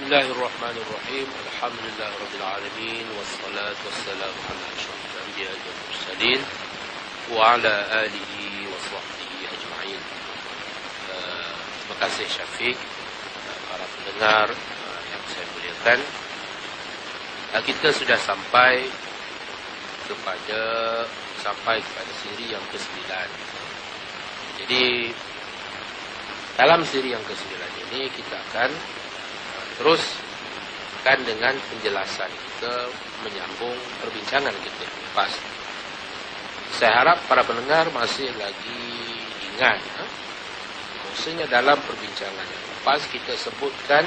Bismillahirrahmanirrahim. Alhamdulillahirabbil wassalatu wassalamu ala asyrafil anbiya'i wal mursalin wa ala alihi wa sahbihi ajma'in. Terima kasih Syafiq, para pendengar yang saya muliakan. Kita sudah sampai kepada siri yang ke-9. Jadi dalam siri yang ke-9 ini kita akan teruskan dengan penjelasan kita, menyambung perbincangan kita lepas. Saya harap para pendengar masih lagi ingat. Maksudnya dalam perbincangan yang lepas kita sebutkan,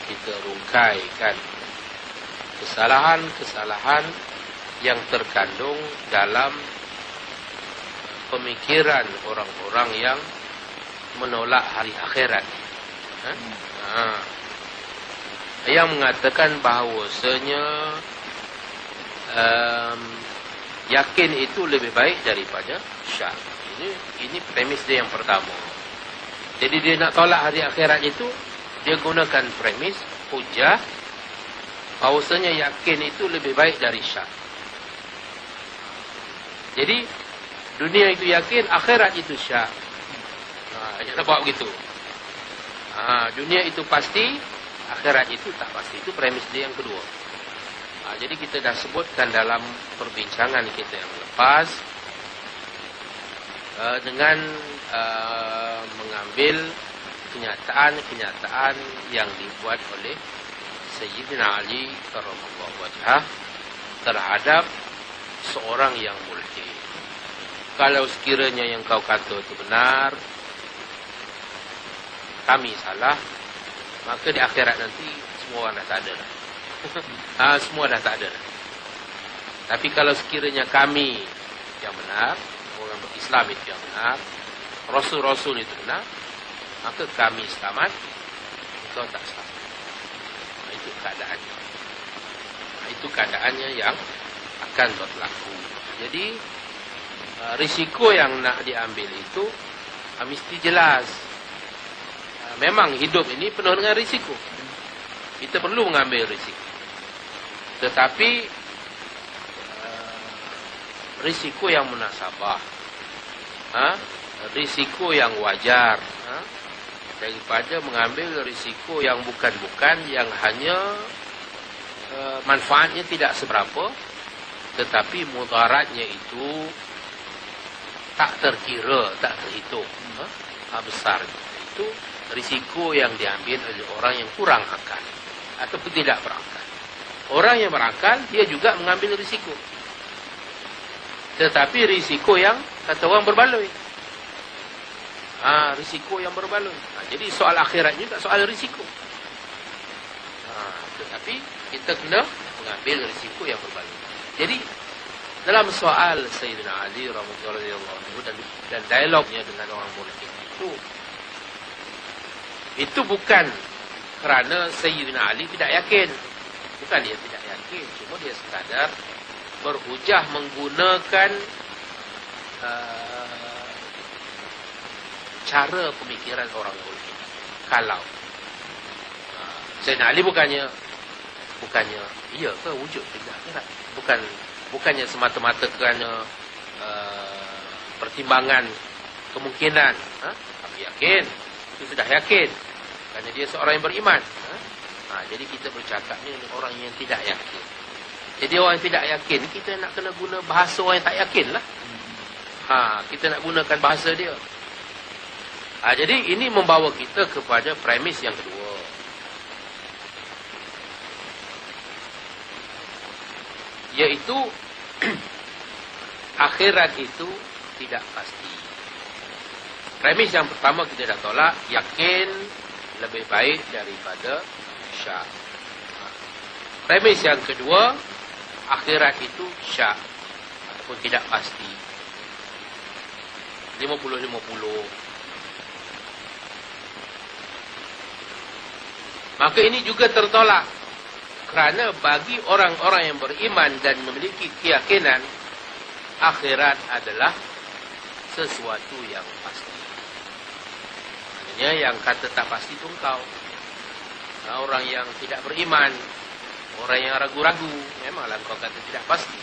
kita rungkaikan kesalahan-kesalahan yang terkandung dalam pemikiran orang-orang yang menolak hari akhirat. Yang mengatakan bahawasanya yakin itu lebih baik daripada syak. Ini premis dia yang pertama. Jadi dia nak tolak hari akhirat itu, dia gunakan premis hujah bahawasanya yakin itu lebih baik dari syak. Jadi dunia itu yakin, akhirat itu syak. Dia nak bawa begitu. Dunia itu pasti, akhirat itu tak pasti. Itu premis dia yang kedua. Jadi kita dah sebutkan dalam perbincangan kita yang lepas, dengan mengambil kenyataan-kenyataan yang dibuat oleh Sayyidina Ali karramallahu wajhah terhadap seorang yang mulhid. Kalau sekiranya yang kau kata itu benar, kami salah, maka di akhirat nanti semua orang dah tak ada. Semua dah tak ada. Tapi kalau sekiranya kami yang benar, orang berislam itu yang benar, Rasul-Rasul itu benar, maka kami selamat, engkau tak selamat. Itu keadaannya. Itu keadaannya yang akan berlaku. Jadi risiko yang nak diambil itu mesti jelas. Memang hidup ini penuh dengan risiko. Kita perlu mengambil risiko. Tetapi risiko yang munasabah, risiko yang wajar, daripada mengambil risiko yang bukan-bukan, yang hanya manfaatnya tidak seberapa, tetapi mudaratnya itu tak terkira, tak terhitung besar. Itu risiko yang diambil oleh orang yang kurang akal ataupun tidak berakal. Orang yang berakal, dia juga mengambil risiko, tetapi risiko yang kata orang berbaloi. Risiko yang berbaloi. Jadi soal akhirat juga soal risiko. Tetapi kita kena mengambil risiko yang berbaloi. Jadi dalam soal Sayyidina Ali radhiyallahu anhu dan dialognya dengan orang munafik itu bukan kerana Sayyidina Ali tidak yakin. Bukan dia tidak yakin, cuma dia sekadar berhujah menggunakan cara pemikiran orang munafik. Kalau Sayyidina Ali bukannya iya ke wujud tidak akhirat, bukannya semata-mata kerana pertimbangan kemungkinan. Tapi yakin, itu sudah yakin, kerana dia seorang yang beriman. Jadi kita bercakapnya dengan orang yang tidak yakin. Jadi orang yang tidak yakin, kita nak kena guna bahasa orang yang tak yakin lah. Kita nak gunakan bahasa dia. Jadi ini membawa kita kepada premis yang kedua, iaitu akhirat itu tidak pasti. Premis yang pertama kita dah tolak, yakin lebih baik daripada syak. Premis yang kedua, akhirat itu syak ataupun tidak pasti. 50-50. Maka ini juga tertolak, kerana bagi orang-orang yang beriman dan memiliki keyakinan, akhirat adalah sesuatu yang pasti. Maknanya yang kata tak pasti itu engkau. orang yang tidak beriman, orang yang ragu-ragu. Memanglah kau kata tidak pasti.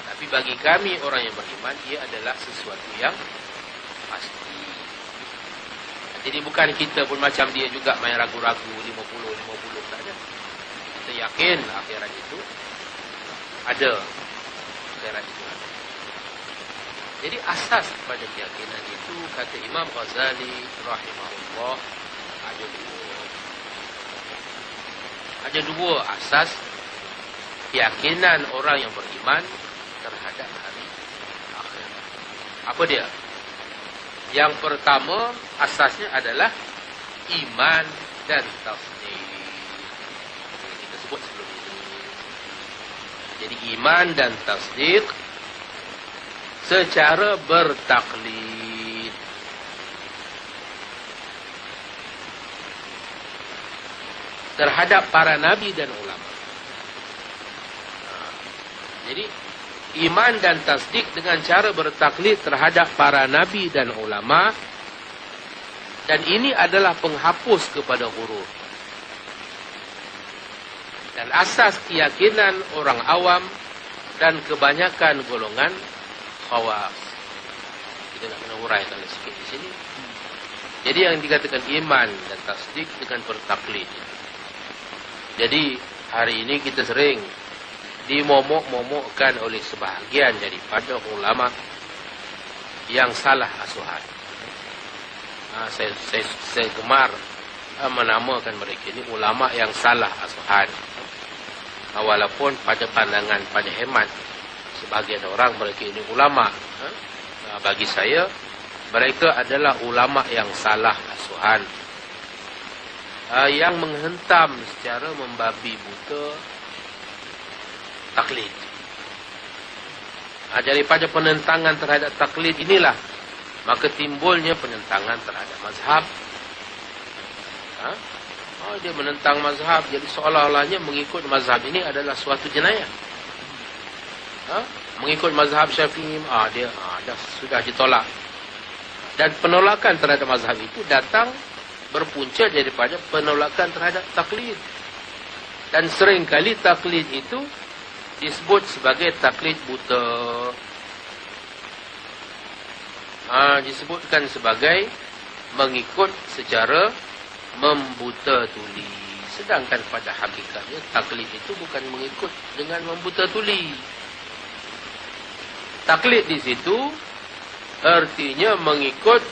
Tapi bagi kami orang yang beriman, ia adalah sesuatu yang pasti. Jadi bukan kita pun macam dia juga main ragu-ragu 50-50 saja. Kita yakin akhirat itu ada. Akhirat itu ada. Jadi asas pada keyakinan itu, kata Imam Ghazali rahimahullah, ada dua asas keyakinan orang yang beriman terhadap hari akhirat. Apa dia? Yang pertama asasnya adalah iman dan tasdik. Kita sebut sebelum ini. Jadi iman dan tasdik secara bertaklid. Terhadap para nabi dan ulama. Jadi iman dan tasdik dengan cara bertaklid terhadap para nabi dan ulama. Dan ini adalah penghapus kepada huruf. Dan asas keyakinan orang awam dan kebanyakan golongan khawas. Kita nak kena uraikan sikit di sini. Jadi yang dikatakan iman dan tasdik dengan bertaklid. Jadi hari ini kita sering dimomok-momokkan oleh sebahagian daripada ulama yang salah asuhan. Saya gemar menamakan mereka ini ulama yang salah asuhan. Walaupun pada pandangan, pada hemat sebagian orang mereka ini ulama. Bagi saya mereka adalah ulama yang salah asuhan, yang menghentam secara membabi buta taklid. Daripada penentangan terhadap taklid inilah maka timbulnya penentangan terhadap mazhab. Dia menentang mazhab, jadi seolah-olahnya mengikut mazhab ini adalah suatu jenayah. Mengikut mazhab Syafi'i, dia sudah ditolak. Dan penolakan terhadap mazhab itu datang berpunca daripada penolakan terhadap taklid. Dan seringkali taklid itu disebut sebagai taklid buta. Disebutkan sebagai mengikut secara membuta tuli. Sedangkan pada hakikatnya taklid itu bukan mengikut dengan membuta tuli. Taklid di situ artinya mengikut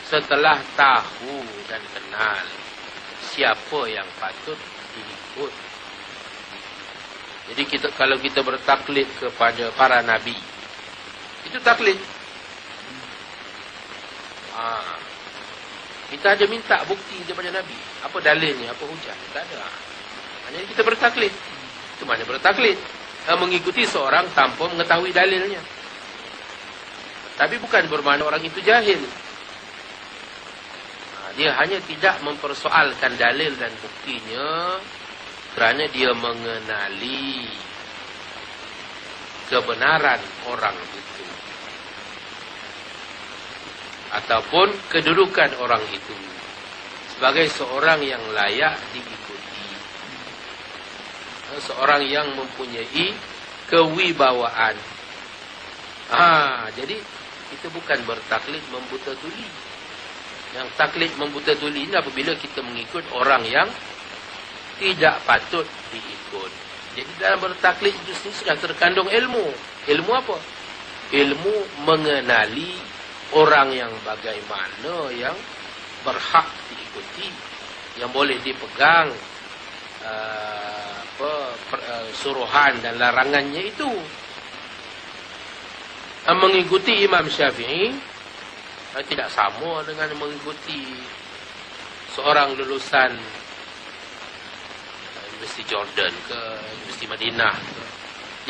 setelah tahu dan kenal siapa yang patut diikut. Jadi kalau kita bertaklid kepada para nabi, itu taklid. Kita ada minta bukti daripada nabi. Apa dalilnya, apa hujah? Tak ada. Hanya kita bertaklid. Itu mana bertaklid? Mengikuti seorang tanpa mengetahui dalilnya. Tapi bukan bermakna orang itu jahil. Dia hanya tidak mempersoalkan dalil dan buktinya kerana dia mengenali kebenaran orang itu ataupun kedudukan orang itu sebagai seorang yang layak diikuti, seorang yang mempunyai kewibawaan. Jadi kita bukan bertaklid membuta tuli. Yang taklid membuta tuli ini apabila kita mengikut orang yang tidak patut diikut. Jadi dalam bertaklid itu sudah terkandung ilmu. Ilmu apa? Ilmu mengenali orang yang bagaimana yang berhak diikuti, yang boleh dipegang suruhan dan larangannya itu. Mengikuti Imam Syafi'i tidak sama dengan mengikuti seorang lulusan Universiti Jordan ke Universiti Madinah ke,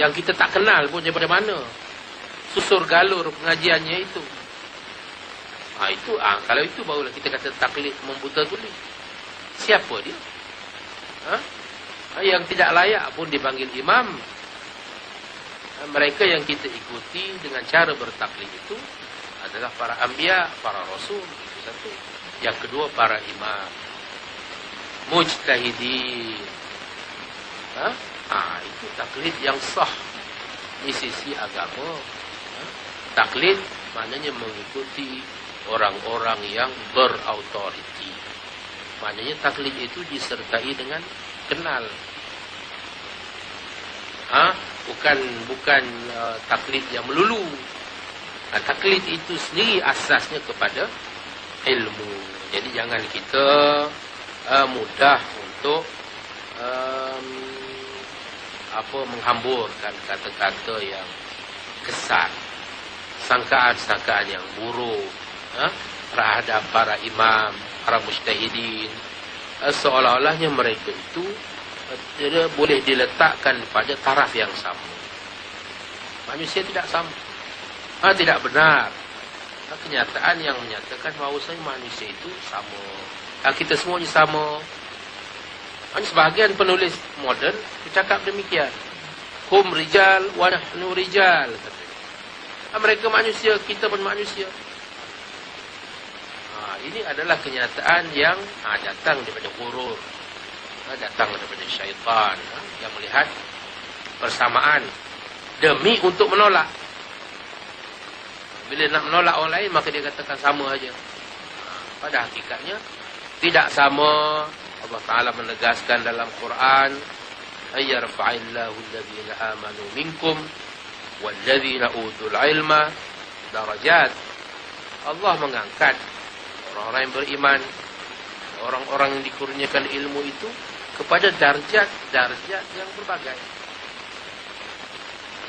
yang kita tak kenal pun daripada mana. Susur galur pengajiannya itu. Kalau itu barulah kita kata taklid membuta tuli. Siapa dia? Yang tidak layak pun dipanggil imam. Mereka yang kita ikuti dengan cara bertaklid itu adalah para anbiya, para rasul. Itu satu. Yang kedua, para imam. mujtahidin. Itu taklid yang sah di sisi agama. Taklid maknanya mengikuti orang-orang yang berautoriti. Maknanya taklid itu disertai dengan kenal. Bukan taklid yang melulu. Taklid itu sendiri asasnya kepada ilmu. Jadi jangan kita mudah untuk menghamburkan kata-kata yang kesat, sangkaan-sangkaan yang buruk terhadap para imam, para mujtahidin, seolah-olahnya mereka itu tidak boleh diletakkan pada taraf yang sama. Manusia tidak sama. Tidak benar. Kenyataan yang menyatakan bahawasanya manusia itu sama. Kita semuanya sama. Sebahagian penulis moden bercakap demikian. Hum rijal wa nahnu rijal. Mereka manusia, kita pun manusia. Ini adalah kenyataan yang datang daripada ghurur, datang daripada syaitan, yang melihat persamaan demi untuk menolak. Bila nak menolak orang lain, maka dia katakan sama saja. Pada hakikatnya tidak sama. Allah Ta'ala menegaskan dalam Quran, ayyarfa'illahu alladhina amanu minkum walladhina utul ilma darajat. Allah mengangkat orang-orang yang beriman, orang-orang yang dikurniakan ilmu itu kepada darjat yang berbagai.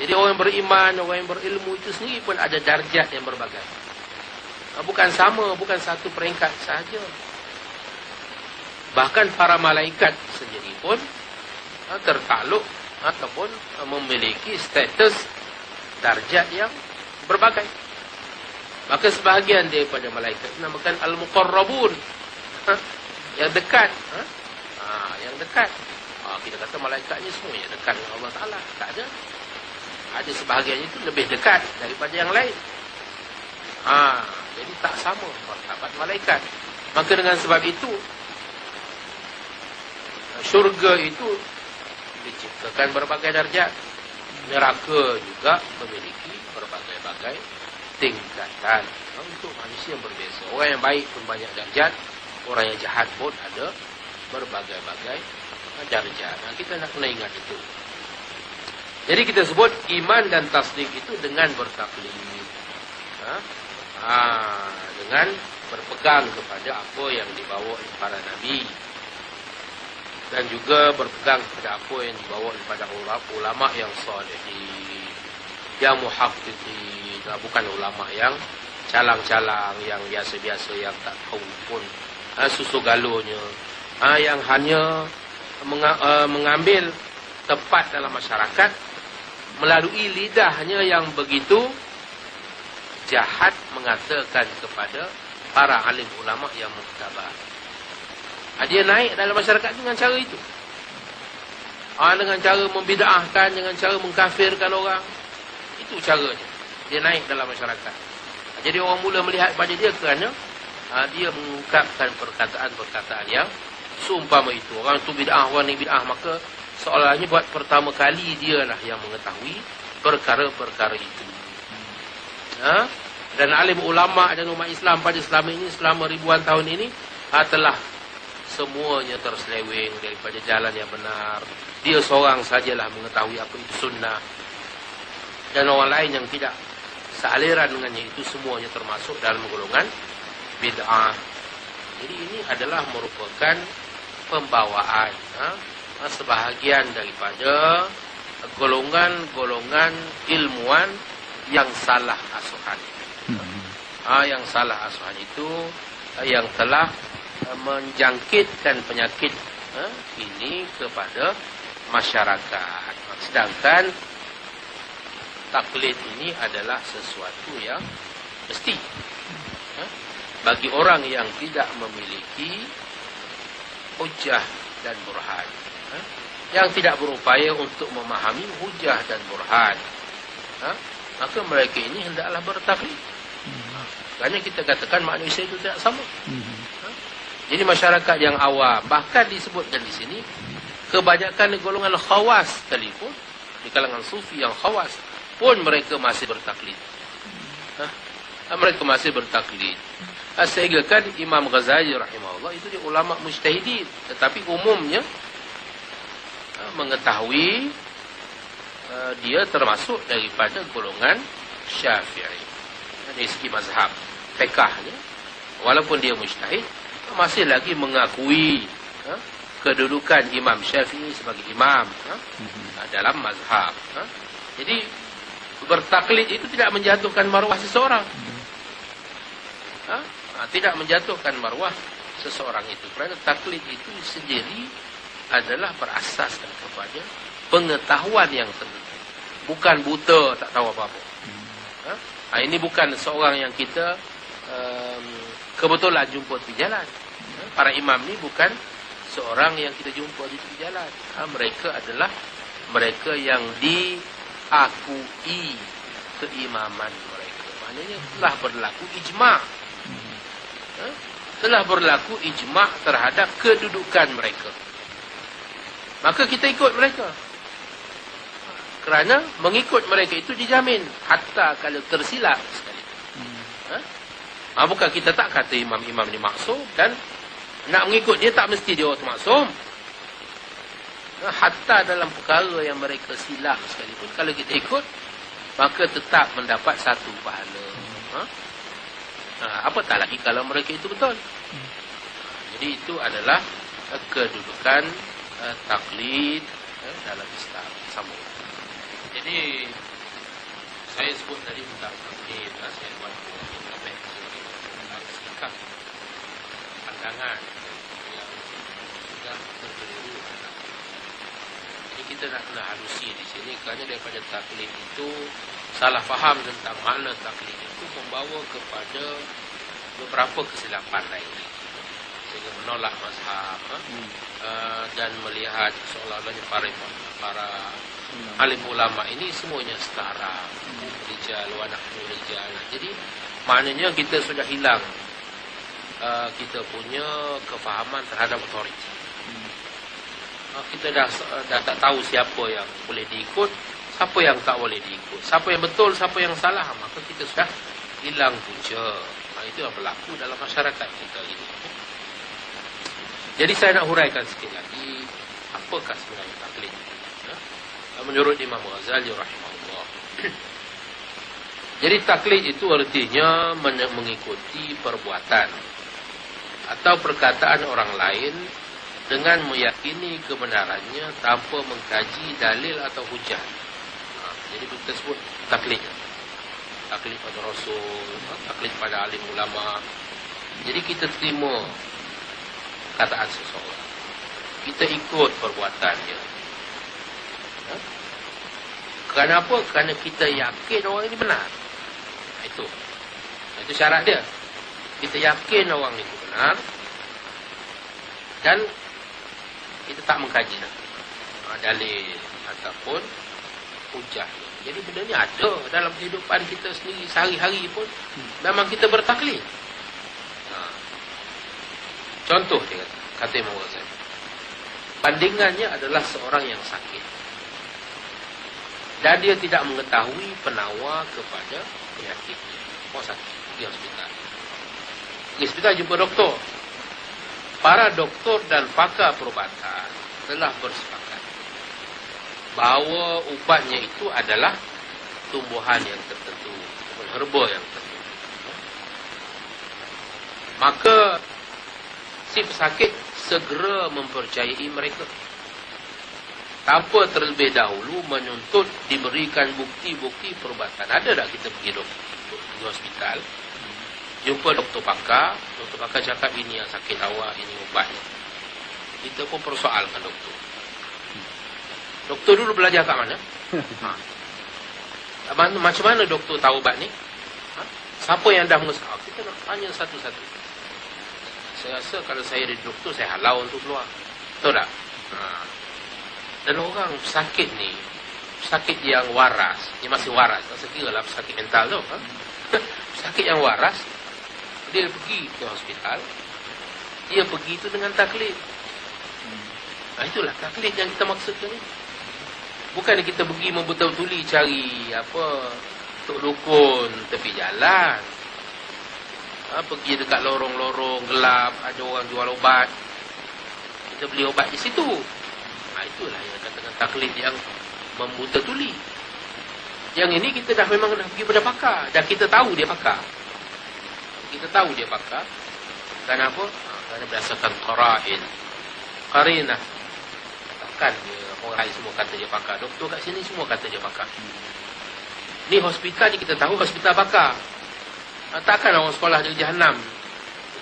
Jadi orang yang beriman, orang yang berilmu itu sendiri pun ada darjat yang berbagai. Bukan sama, bukan satu peringkat sahaja. Bahkan para malaikat sendiri pun tertakluk ataupun memiliki status darjat yang berbagai. Maka sebahagian daripada malaikat dinamakan al-muqarrabun, yang dekat. Yang dekat. Kita kata malaikatnya semua yang dekat dengan Allah Ta'ala. Tak ada. Ada sebahagian itu lebih dekat daripada yang lain. Jadi tak sama martabat malaikat. Maka dengan sebab itu, syurga itu diciptakan berbagai darjat. Neraka juga memiliki berbagai-bagai tingkatan untuk manusia yang berbeza. Orang yang baik pun banyak darjat, orang yang jahat pun ada berbagai-bagai darjat. Kita nak kena ingat itu. Jadi kita sebut iman dan tasdik itu dengan bertaklid, dengan berpegang kepada apa yang dibawa oleh para nabi, dan juga berpegang kepada apa yang dibawa daripada ulama yang salihin, yang muhaqqiqin, bukan ulama yang calang-calang, yang biasa-biasa, yang tak tahu pun susu galonya, yang hanya mengambil tempat dalam masyarakat melalui lidahnya yang begitu jahat mengatakan kepada para alim ulama yang muktabar. Dia naik dalam masyarakat dengan cara itu. Dengan cara membid'ahkan, dengan cara mengkafirkan orang. Itu caranya. Dia naik dalam masyarakat. Jadi orang mula melihat pada dia kerana dia mengungkapkan perkataan-perkataan yang seumpama itu. Orang tu bid'ah, orang ni bid'ah. Maka seolahnya buat pertama kali dia lah yang mengetahui perkara-perkara itu. Dan alim ulama dan umat Islam pada selama ini, selama ribuan tahun ini, telah semuanya terseleweng daripada jalan yang benar. Dia seorang sajalah mengetahui apa itu sunnah. Dan orang lain yang tidak sealiran dengannya itu semuanya termasuk dalam golongan bid'ah. Jadi ini adalah merupakan pembawaan sebahagian daripada golongan-golongan ilmuwan yang salah asuhan. Yang salah asuhan itu yang telah menjangkitkan penyakit ini kepada masyarakat. Sedangkan taklid ini adalah sesuatu yang mesti bagi orang yang tidak memiliki hujah dan burhan, yang tidak berupaya untuk memahami hujah dan burhan, maka mereka ini hendaklah bertaklid. Kerana kita katakan manusia itu tidak sama. Jadi masyarakat yang awam, bahkan disebutkan di sini, kebanyakan golongan khawas sekalipun, di kalangan sufi yang khawas, pun mereka masih bertaklid. Mereka masih bertaklid. Sehingga kan Imam Ghazali rahimahullah itu dia ulama mujtahidin, tetapi umumnya mengetahui dia termasuk daripada golongan Syafi'i. Dari segi mazhab fiqhnya, walaupun dia mujtahid, masih lagi mengakui kedudukan Imam Syafi'i sebagai imam dalam mazhab. Jadi bertaklid itu tidak menjatuhkan maruah seseorang. Tidak menjatuhkan maruah seseorang itu. Kerana taklid itu sendiri adalah berasaskan kepada pengetahuan yang tertentu. Bukan buta, tak tahu apa-apa. Ini bukan seorang yang kita kebetulan jumpa di jalan. Para imam ni bukan seorang yang kita jumpa di jalan. Mereka adalah mereka yang diakui keimaman mereka. Maknanya telah berlaku ijma'. Telah berlaku ijma' terhadap kedudukan mereka. Maka kita ikut mereka. Kerana mengikut mereka itu dijamin. Hatta kalau tersilap sekali. Bukan kita tak kata imam-imam ni maksum. Dan nak mengikut dia tak mesti dia orang maksum. Hatta dalam perkara yang mereka silap sekalipun, kalau kita ikut, maka tetap mendapat satu pahala. Apatah lagi kalau mereka itu betul. Jadi itu adalah kedudukan taklid dalam Islam. Sambung. Jadi saya sebut tadi tentang taklid, saya buat sikap pandangan yang sudah terkeliru. Jadi kita nak kena halusi di sini, kerana daripada taklid itu salah faham tentang makna taklid itu membawa kepada beberapa kesilapan lain, sehingga menolak mazhab dan melihat seolah-olahnya para alim ulama ini semuanya setara, rijal wa nahnu rijal. Jadi maknanya kita sudah hilang kita punya kefahaman terhadap otoriti. Kita dah tak tahu siapa yang boleh diikut, siapa yang tak boleh diikut, siapa yang betul, siapa yang salah. Maka kita sudah hilang punca. Itu yang berlaku dalam masyarakat kita ini. Jadi saya nak huraikan sikit lagi, apakah sebenarnya taklid? Menurut Imam Ghazali rahimahullah. Jadi taklid itu artinya mengikuti perbuatan atau perkataan orang lain dengan meyakini kebenarannya tanpa mengkaji dalil atau hujah. Jadi kita sebut taklid. Taklid pada Rasul, taklid pada alim ulama. Jadi kita terima kataan seseorang, kita ikut perbuatannya. Kerana apa? Kerana kita yakin orang ini benar. Itu syarat dia. Kita yakin orang itu benar dan kita tak mengkaji dalil ataupun hujah. Jadi benda ni ada dalam kehidupan kita sendiri sehari-hari pun. Memang kita bertaklid. Contoh dia kata Imam Ghazali, bandingannya adalah seorang yang sakit dan dia tidak mengetahui penawar kepada penyakitnya. Sakit, pergi hospital. Pergi hospital jumpa doktor. Para doktor dan pakar perubatan telah bersepakat bahawa ubatnya itu adalah tumbuhan yang tertentu, herba yang tertentu. Maka si pesakit segera mempercayai mereka tanpa terlebih dahulu menuntut diberikan bukti-bukti perubatan. Ada tak kita pergi di hospital, jumpa doktor pakar cakap ini yang sakit awak, ini ubatnya. Kita pun persoalkan doktor. Doktor dulu belajar kat mana? Macam mana doktor tahu ubat ni? Siapa yang dah mengesah? Kita nak tanya satu-satu. Saya rasa kalau saya jadi doktor, saya halau untuk keluar. Betul tak? Dan orang sakit ni, sakit yang waras, dia masih waras, tak sekira lah sakit mental tu. Sakit yang waras, dia pergi ke hospital, Dia pergi itu dengan taklid. Itulah taklid yang kita maksudkan ni. Bukan kita pergi membetul-tuli cari tok dukun tepi jalan. Pergi dekat lorong-lorong gelap, ada orang jual obat. Kita beli obat di situ. Itulah yang katakan taklid yang membetul-tuli. Yang ini kita memang dah pergi pada pakar. Dan kita tahu dia pakar. Kenapa? Kerana berdasarkan qarinah. Takkan orang lain semua kata dia pakar. Doktor kat sini semua kata dia pakar. Ni hospital ni kita tahu hospital pakar. Takkan orang sekolah dari Jahanam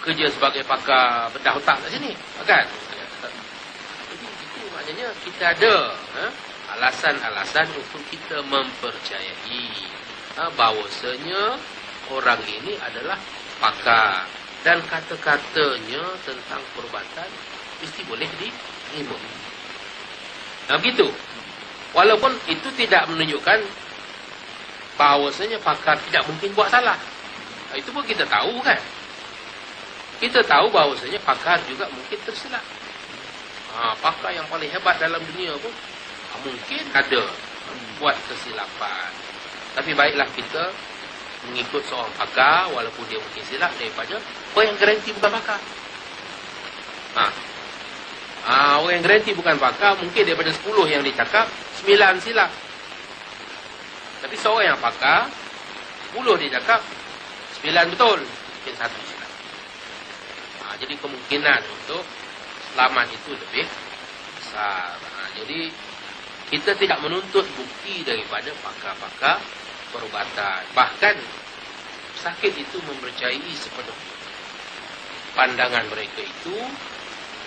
kerja sebagai pakar bedah otak kat sini. Kan? Jadi itu maknanya kita ada alasan-alasan untuk kita mempercayai bahawasanya orang ini adalah pakar. Dan kata-katanya tentang perubatan mesti boleh diterima. Begitu. Walaupun itu tidak menunjukkan bahawasanya pakar tidak mungkin buat salah. Itu pun kita tahu kan. Kita tahu bahawasanya pakar juga mungkin tersilap. Pakar yang paling hebat dalam dunia pun mungkin ada buat kesilapan. Tapi baiklah kita mengikut seorang pakar walaupun dia mungkin silap daripada orang yang garanti bukan pakar. Orang yang garanti bukan pakar mungkin daripada 10 yang dia cakap 9 silap. Tapi seorang yang pakar 10 dia cakap 9 betul, mungkin 1 silap. Jadi kemungkinan untuk selamat itu lebih besar. Jadi kita tidak menuntut bukti daripada pakar-pakar perubatan. Bahkan sakit itu mempercayai sepenuhnya pandangan mereka itu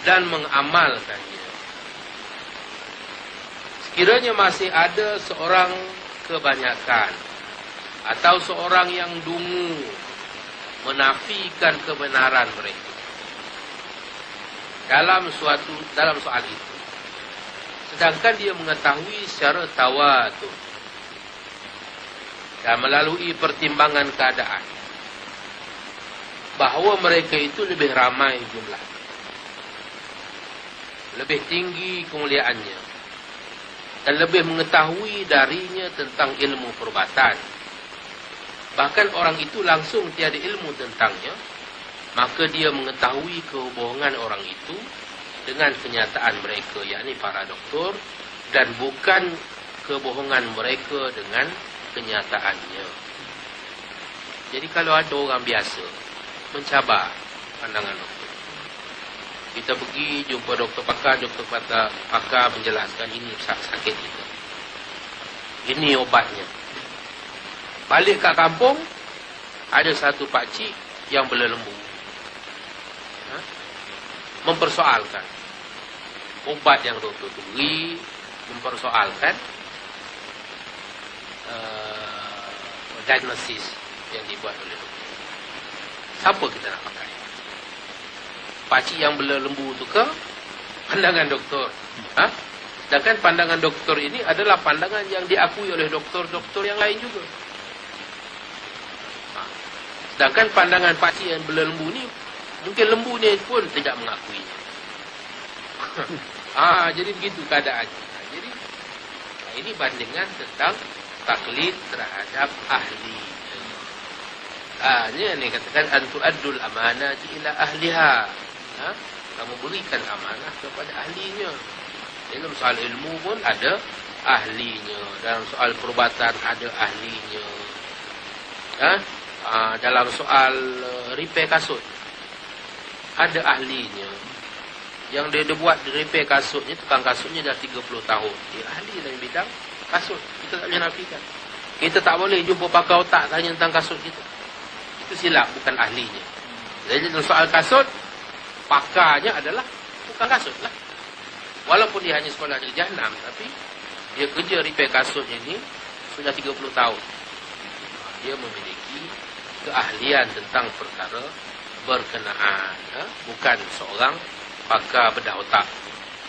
dan mengamalkannya. Sekiranya masih ada seorang kebanyakan atau seorang yang dungu menafikan kebenaran mereka dalam soal itu, sedangkan dia mengetahui secara tawatur dan melalui pertimbangan keadaan bahawa mereka itu lebih ramai jumlah, lebih tinggi kemuliaannya, dan lebih mengetahui darinya tentang ilmu perubatan, bahkan orang itu langsung tiada ilmu tentangnya, maka dia mengetahui kebohongan orang itu dengan kenyataan mereka, yakni para doktor, dan bukan kebohongan mereka dengan kenyataannya. Jadi kalau ada orang biasa mencabar pandangan doktor, kita pergi jumpa doktor pakar menjelaskan ini sakit kita, ini obatnya. Balik kat kampung, ada satu pakcik yang berlembu mempersoalkan obat yang doktor beri, mempersoalkan diagnosis yang dibuat oleh doktor. Siapa kita nak pakai? Pakcik yang berlembu tu ke pandangan doktor? Sedangkan pandangan doktor ini adalah pandangan yang diakui oleh doktor-doktor yang lain juga. Sedangkan pandangan pakcik yang berlembu ni, mungkin lembu ni pun tidak mengakui. Jadi begitu keadaannya. Jadi ini bandingan tentang taklid terhadap ahli. Ini katakan antu'addul amanati ila ahliha. Kamu berikan amanah kepada ahlinya. Dalam soal ilmu pun ada ahlinya. Dalam soal perubatan ada ahlinya. Dalam soal repair kasut ada ahlinya. Yang dia buat repair kasutnya, tukang kasutnya dah 30 tahun. Dia ahli dalam bidang kasut. Kita tak boleh nafikan. Kita tak boleh jumpa pakar otak tanya tentang kasut kita. Itu silap, bukan ahlinya. Jadi dalam soal kasut, pakarnya adalah tukang kasut lah. Walaupun dia hanya sekolah dari Jahanam, tapi dia kerja repair kasutnya ni sudah 30 tahun. Dia memiliki keahlian tentang perkara berkenaan. Bukan seorang pakar bedah otak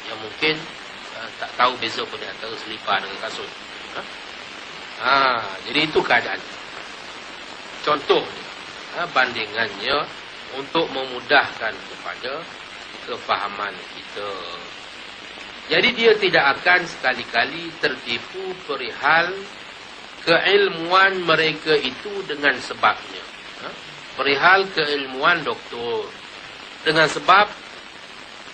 yang mungkin tak tahu beza pun antara selipar dengan kasut. Jadi itu keadaan. Contoh bandingannya untuk memudahkan kepada kefahaman kita. Jadi dia tidak akan sekali-kali tertipu perihal keilmuan mereka itu dengan sebabnya. Perihal keilmuan doktor dengan sebab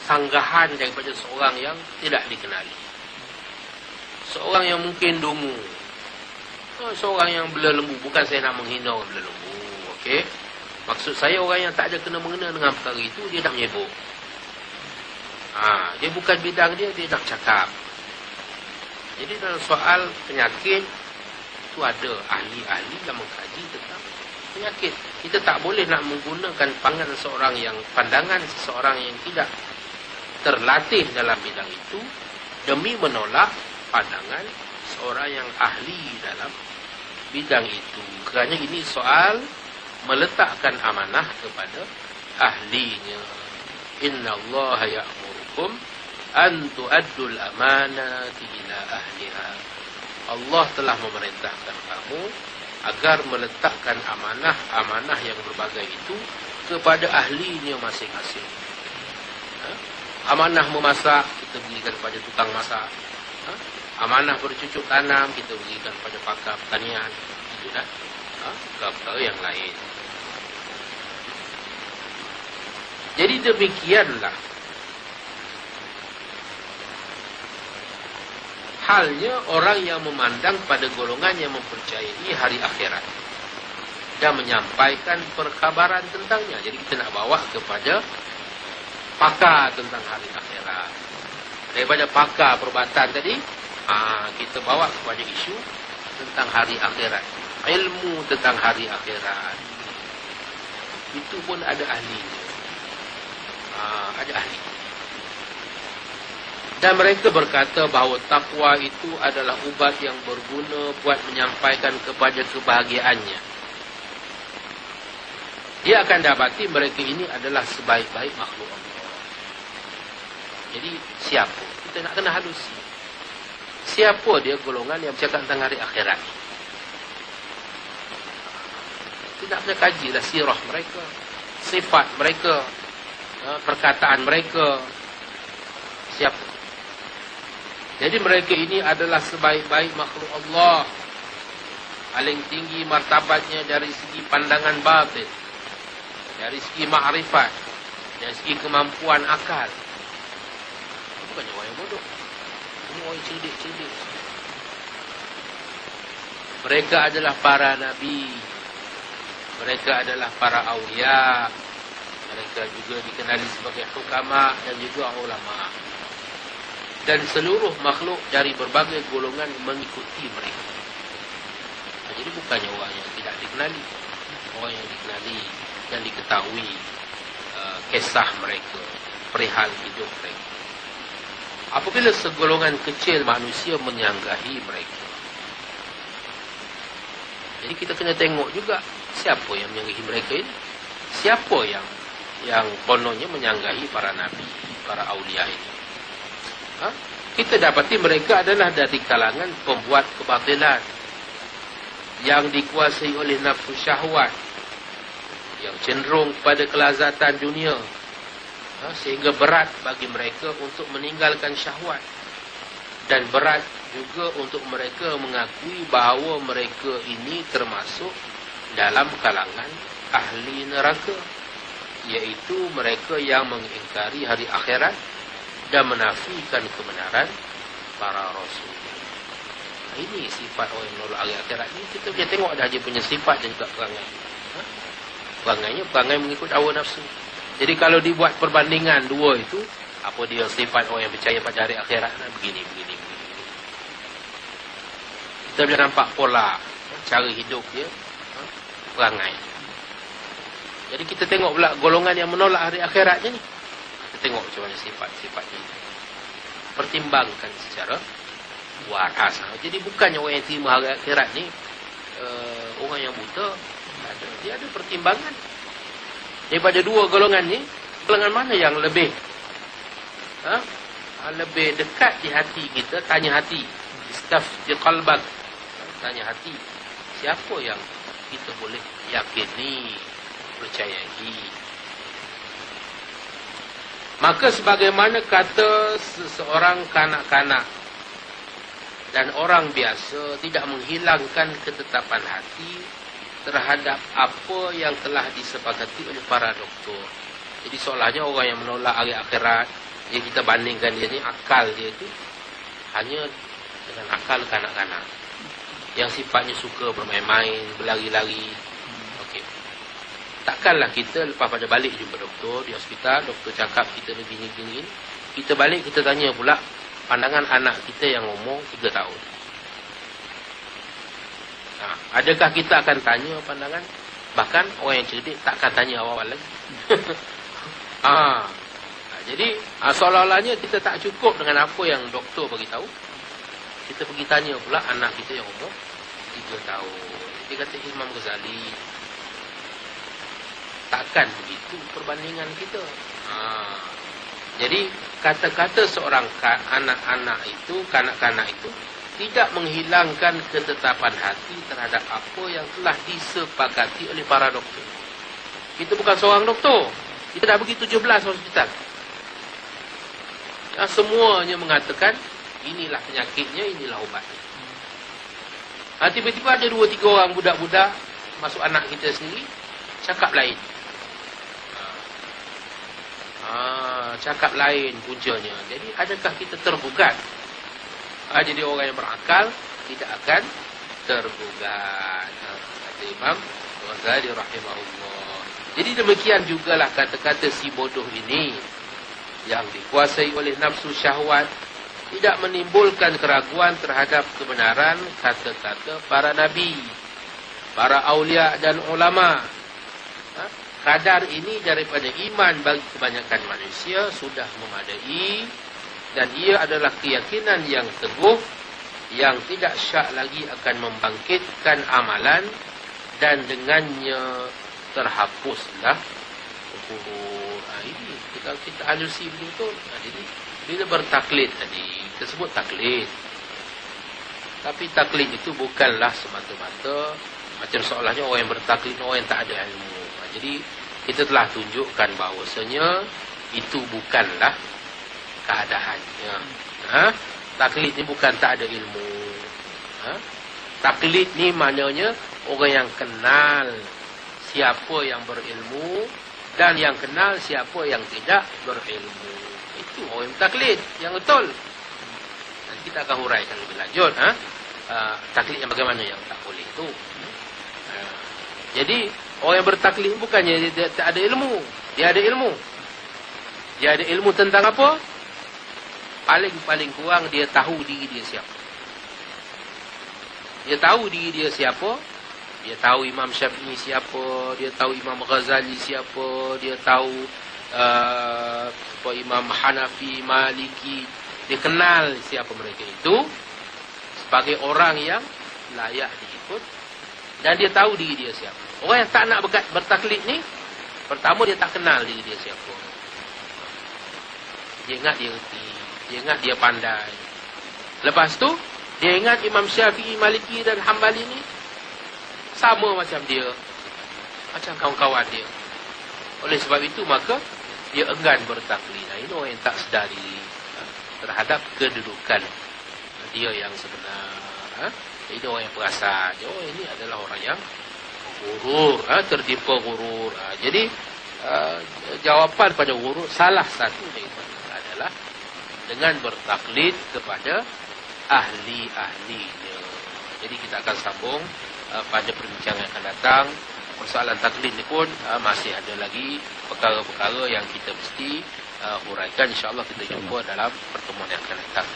sanggahan daripada seorang yang tidak dikenali. Seorang yang mungkin dungu. Seorang yang bela lembu. Bukan saya nak menghina orang bela lembu. Okey. Maksud saya orang yang tak ada kena-mengena dengan perkara itu, dia nak menyebut. Dia bukan bidang dia nak cakap. Jadi dalam soal penyakit, itu ada ahli-ahli yang mengkaji tentang penyakit. Kita tak boleh nak menggunakan pandangan seseorang yang tidak terlatih dalam bidang itu demi menolak pandangan seorang yang ahli dalam bidang itu. Kerana ini soal meletakkan amanah kepada ahlinya. Innallaha ya'murukum an tu'addul amanati ila ahliha. Allah telah memerintahkan kamu agar meletakkan amanah yang berbagai itu kepada ahlinya masing-masing. Amanah memasak, kita berikan kepada tukang masak. Amanah bercucuk tanam, kita berikan kepada pakar pertanian. Itu dah. Perkara yang lain. Jadi demikianlah halnya orang yang memandang pada golongan yang mempercayai hari akhirat dan menyampaikan perkabaran tentangnya. Jadi kita nak bawa kepada pakar tentang hari akhirat. Daripada pakar perubatan tadi, kita bawa kepada isu tentang hari akhirat. Ilmu tentang hari akhirat. Itu pun ada ahlinya. Ada ahli. Dan mereka berkata bahawa takwa itu adalah ubat yang berguna buat menyampaikan kepada kebahagiaannya. Dia akan dapati mereka ini adalah sebaik-baik makhluk Allah. Jadi siapa? Kita nak kena halusi. Siapa dia golongan yang bercakap tentang hari akhirat? Kita nak kena kajilah sirah mereka, sifat mereka, perkataan mereka. Siapa? Jadi mereka ini adalah sebaik-baik makhluk Allah. Paling tinggi martabatnya dari segi pandangan batin, dari segi ma'rifat, dari segi kemampuan akal. Bukannya orang yang bodoh. Ini orang yang cerdik-cerdik. Mereka adalah para nabi. Mereka adalah para awliya. Mereka juga dikenali sebagai hukama dan juga ulama. Dan seluruh makhluk dari berbagai golongan mengikuti mereka. Jadi bukannya orang yang tidak dikenali. Orang yang dikenali dan diketahui kisah mereka, perihal hidup mereka. Apabila segolongan kecil manusia menyanggahi mereka. Jadi kita kena tengok juga siapa yang menyanggahi mereka ini. Siapa yang kononnya menyanggahi para nabi, para awliya ini. Kita dapati mereka adalah dari kalangan pembuat kebatilan yang dikuasai oleh nafsu syahwat, yang cenderung pada kelazatan dunia, sehingga berat bagi mereka untuk meninggalkan syahwat, dan berat juga untuk mereka mengakui bahawa mereka ini termasuk dalam kalangan ahli neraka, iaitu mereka yang mengingkari hari akhirat dan menafikan kebenaran para rasul. Ini sifat orang yang menolak hari akhirat ni. Kita boleh tengok dah dia punya sifat dan juga perangai. Perangainya perangai mengikut hawa nafsu. Jadi kalau dibuat perbandingan dua itu, apa dia sifat orang yang percaya pada hari akhirat? Begini. Kita boleh nampak pola cara hidup dia, perangai. Jadi kita tengok pula golongan yang menolak hari akhirat je ni. Kita tengok macam mana sifat-sifatnya. Pertimbangkan secara waras. Jadi bukannya orang yang terima hari akhirat ni orang yang buta. Dia ada pertimbangan. Daripada dua golongan ni, golongan mana yang lebih lebih dekat di hati kita? Tanya hati. Istafti qalbak. Tanya hati. Siapa yang kita boleh yakini, percayai? Maka sebagaimana kata seseorang kanak-kanak dan orang biasa tidak menghilangkan ketetapan hati terhadap apa yang telah disepakati oleh para doktor. Jadi seolahnya orang yang menolak hari akhirat, yang kita bandingkan dia ni, akal dia tu hanya dengan akal kanak-kanak yang sifatnya suka bermain-main, berlari-lari. Okey. Takkanlah kita lepas pada balik jumpa doktor di hospital, doktor cakap kita ni gini-gini, kita balik kita tanya pula pandangan anak kita yang umur 3 tahun. Adakah kita akan tanya pandangan? Bahkan orang yang cerdik tak akan tanya awal-awal lagi. Jadi seolah-olahnya kita tak cukup dengan apa yang doktor bagi tahu. Kita pergi tanya pula anak kita yang umur 3 tahun. Dia kata Imam Ghazali, takkan begitu perbandingan kita. Jadi kata-kata seorang anak-anak itu, kanak-kanak itu tidak menghilangkan ketetapan hati terhadap apa yang telah disepakati oleh para doktor. Kita bukan seorang doktor. Kita dah pergi 17 hospital. Semuanya mengatakan inilah penyakitnya, inilah ubatnya. Tiba-tiba ada 2-3 orang budak-budak masuk anak kita sendiri cakap lain. Cakap lain puncanya. Jadi adakah kita tergugat? Jadi orang yang berakal tidak akan tergugat. Kata Imam Ghazali rahimahullah. Jadi demikian jugalah kata-kata si bodoh ini yang dikuasai oleh nafsu syahwat tidak menimbulkan keraguan terhadap kebenaran kata-kata para nabi, para aulia dan ulama. Kadar ini daripada iman bagi kebanyakan manusia sudah memadai, dan ia adalah keyakinan yang teguh yang tidak syak lagi akan membangkitkan amalan, dan dengannya terhapuslah kufur. Ini kita alusi betul. Jadi bila bertaklid tadi, kita sebut taklid. Tapi taklid itu bukanlah semata-mata macam seolahnya orang yang bertaklid orang yang tak ada ilmu. Jadi kita telah tunjukkan bahawasanya itu bukanlah keadaannya. Taklid ni bukan tak ada ilmu. Taklid ni maknanya orang yang kenal siapa yang berilmu dan yang kenal siapa yang tidak berilmu. Itu orang yang taklid yang betul. Nanti kita akan huraikan lebih lanjut. Taklid yang bagaimana yang tak boleh itu. Jadi orang yang bertaklid bukannya dia tak ada ilmu. Dia ada ilmu. Dia ada ilmu tentang apa? Paling kurang dia tahu diri dia siapa. Dia tahu diri dia siapa. Dia tahu Imam Syafi'i siapa. Dia tahu Imam Ghazali siapa. Dia tahu Imam Hanafi, Maliki. Dia kenal siapa mereka itu sebagai orang yang layak diikut. Dan dia tahu diri dia siapa. Orang yang tak nak bertaklid ni, pertama dia tak kenal diri dia siapa. Dia ingat dia reti. Dia ingat dia pandai. Lepas tu, dia ingat Imam Syafi'i, Maliki dan Hambali ni sama macam dia. Macam kawan-kawan dia. Oleh sebab itu, maka dia enggan bertaklid. Ini orang yang tak sedar diri terhadap kedudukan dia yang sebenar. Ini orang yang perasan. Ini adalah orang yang gurur, tertimpa gurur. Jadi jawapan pada gurur salah satu adalah dengan bertaklid kepada ahli-ahlinya. Jadi kita akan sambung pada perbincangan yang akan datang. Persoalan taklid ni pun masih ada lagi perkara-perkara yang kita mesti huraikan. InsyaAllah kita jumpa dalam pertemuan yang akan datang.